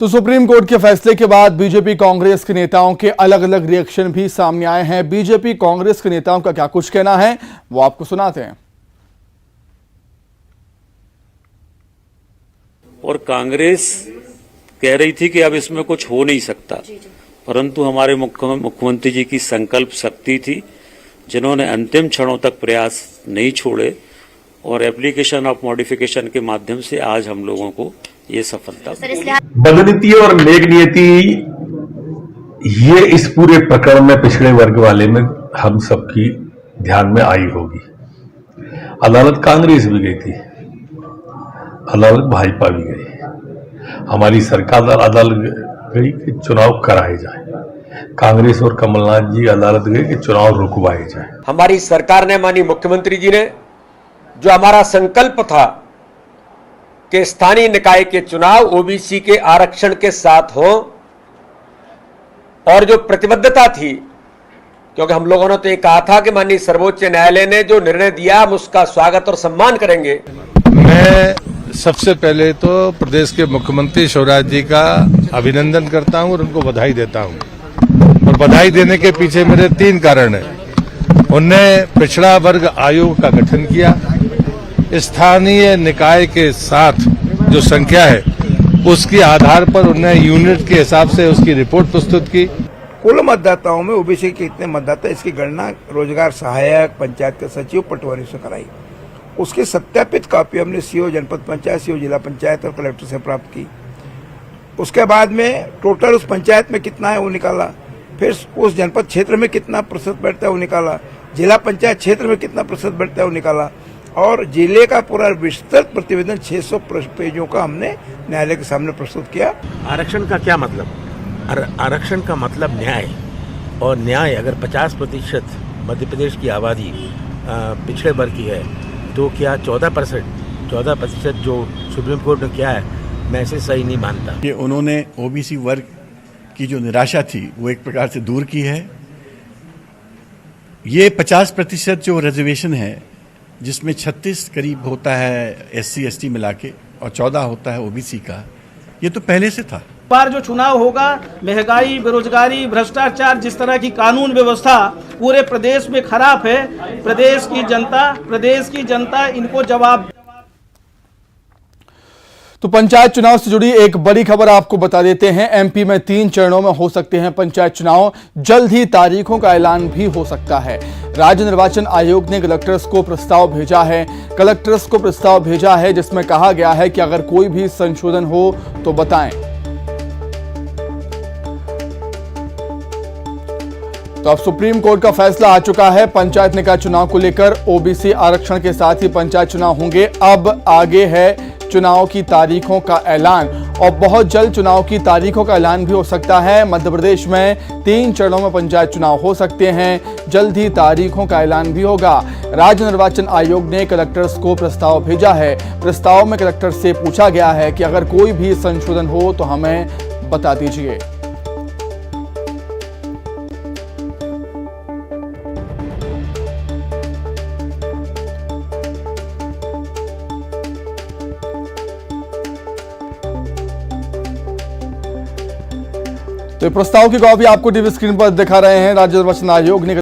तो supreme court के फैसले के बाद बीजेपी कांग्रेस के नेताओं के अलग अलग रिएक्शन भी सामने आए हैं। बीजेपी कांग्रेस के नेताओं का क्या कुछ कहना है वो आपको सुनाते हैं। और कांग्रेस कह रही थी कि अब इसमें कुछ हो नहीं सकता, परंतु हमारे मुख्यमंत्री जी की संकल्प शक्ति थी, जिन्होंने अंतिम क्षणों तक प्रयास नहीं छोड़े और एप्लीकेशन ऑफ मॉडिफिकेशन के माध्यम से आज हम लोगों को ये सफलता मिली। बदनीति और नेक नियति ये इस पूरे प्रकरण में पिछड़े वर्ग वाले में हम सबकी ध्यान में आई होगी। अदालत कांग्रेस भी गई थी, अदालत भाजपा भी गई, हमारी सरकार अदालत गई कि चुनाव कराए जाए, कांग्रेस और कमलनाथ जी अदालत गए कि चुनाव रुकवाए जाए। हमारी सरकार ने, माननीय मुख्यमंत्री जी ने, जो हमारा संकल्प था कि स्थानीय निकाय के चुनाव ओबीसी के आरक्षण के साथ हो, और जो प्रतिबद्धता थी, क्योंकि हम लोगों ने तो ये कहा था कि माननीय सर्वोच्च न्यायालय ने जो निर्णय दिया हम उसका स्वागत और सम्मान करेंगे। मैं सबसे पहले तो प्रदेश के मुख्यमंत्री शिवराज जी का अभिनंदन करता हूं और उनको बधाई देता हूं। और बधाई देने के पीछे मेरे 3 कारण हैं। उनने पिछड़ा वर्ग आयोग का गठन किया, स्थानीय निकाय के साथ जो संख्या है उसके आधार पर उन्होंने यूनिट के हिसाब से उसकी रिपोर्ट प्रस्तुत की। कुल मतदाताओं में ओबीसी के कितने मतदाता, इसकी गणना रोजगार सहायक, पंचायत के सचिव, पटवारी से कराई। उसकी सत्यापित कॉपी हमने सीओ जनपद पंचायत, सीओ जिला पंचायत और कलेक्टर से प्राप्त की। उसके बाद में टोटल उस पंचायत में कितना है वो निकाला, फिर उस जनपद क्षेत्र में कितना प्रतिशत बैठता है वो निकाला, जिला पंचायत क्षेत्र में कितना प्रतिशत बैठता है वो निकाला, और जिले का पूरा विस्तृत प्रतिवेदन 600 पेजों का हमने न्यायालय के सामने प्रस्तुत किया। आरक्षण का क्या मतलब? आरक्षण का मतलब न्याय, और न्याय अगर 50% मध्य प्रदेश की आबादी पिछड़े वर्ग की है तो क्या 14% जो सुप्रीम कोर्ट ने किया है, मैं इसे सही नहीं मानता। ये उन्होंने ओबीसी वर्ग की जो निराशा थी वो एक प्रकार से दूर की है। ये 50% जो रिजर्वेशन है, जिसमें 36 करीब होता है एससी एसटी मिला के और 14 होता है ओबीसी का, ये तो पहले से था। बार जो चुनाव होगा, महंगाई, बेरोजगारी, भ्रष्टाचार, जिस तरह की कानून व्यवस्था पूरे प्रदेश में खराब है, प्रदेश की जनता इनको जवाब। तो पंचायत चुनाव से जुड़ी एक बड़ी खबर आपको बता देते हैं। एमपी में 3 चरणों में हो सकते हैं पंचायत चुनाव, जल्द ही तारीखों का ऐलान भी हो सकता है। राज्य निर्वाचन आयोग ने कलेक्टर्स को प्रस्ताव भेजा है, जिसमें कहा गया है कि अगर कोई भी संशोधन हो तो बताएं। तो अब सुप्रीम कोर्ट का फैसला आ चुका है। पंचायत निकाय चुनाव को लेकर ओबीसी आरक्षण के साथ ही पंचायत चुनाव होंगे। अब आगे है चुनाव की तारीखों का ऐलान, और बहुत जल्द चुनाव की तारीखों का ऐलान भी हो सकता है। मध्य प्रदेश में 3 चरणों में पंचायत चुनाव हो सकते हैं, जल्द ही तारीखों का ऐलान भी होगा। राज्य निर्वाचन आयोग ने कलेक्टर्स को प्रस्ताव भेजा है। प्रस्ताव में कलेक्टर से पूछा गया है कि अगर कोई भी संशोधन हो तो हमें बता दीजिए। तो प्रस्ताव की कॉपी आपको टीवी स्क्रीन पर दिखा रहे हैं। राज्य निर्वाचन आयोग ने